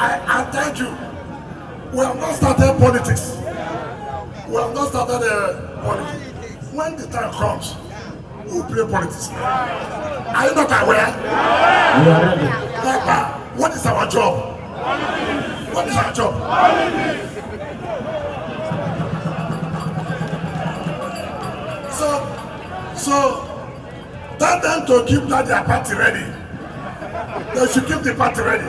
I thank you. We have not started politics. We have not started politics. When the time comes, we will play politics. Are you not aware? We are ready. What is our job? What is our job? So tell them to keep their party ready. They should keep the party ready.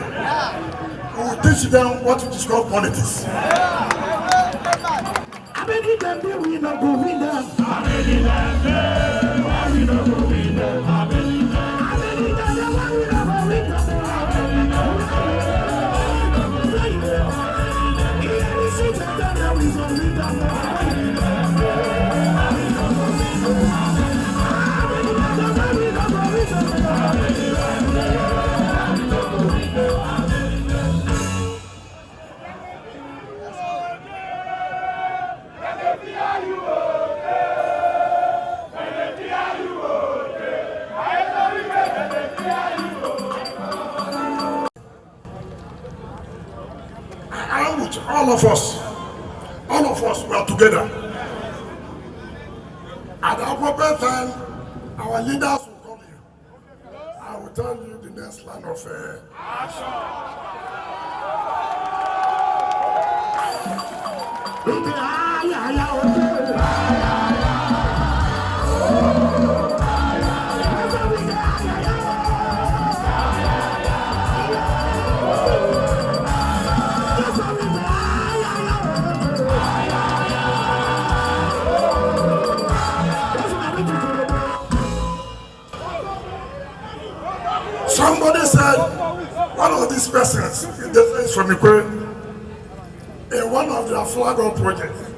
We will teach them what it is called politics. All of us were together. At the appropriate time, our leaders will call you. I will tell you the next line of action. Somebody said, one of these persons is from Ukraine, in one of their flag up projects,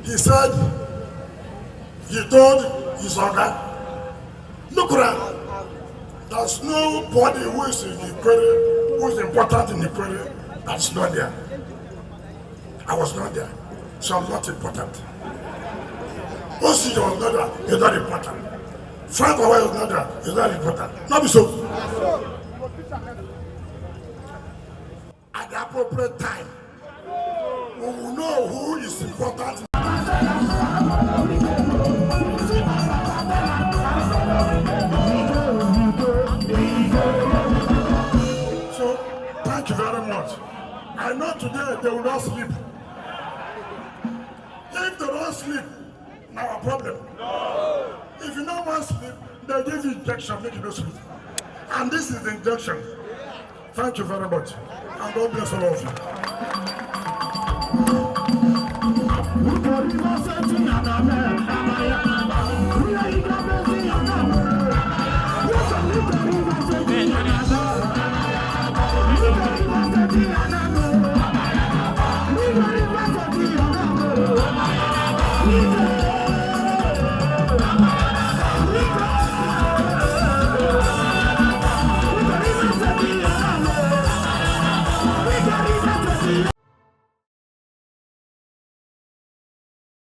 he said, he told his organ, look around, there's nobody who is in Ukraine, who is important in Ukraine, that's not there. I was not there, so I'm not important. Osi was not there, he's not important. Frank Owa is not there, he's not important. Not be so. At the appropriate time, we will know who is important. So, thank you very much. I know today they will not sleep. If they don't sleep, now a problem. If you don't want to sleep, they give you injection, make you no sleep. And this is the injection. Thank you very much. And God bless all of you.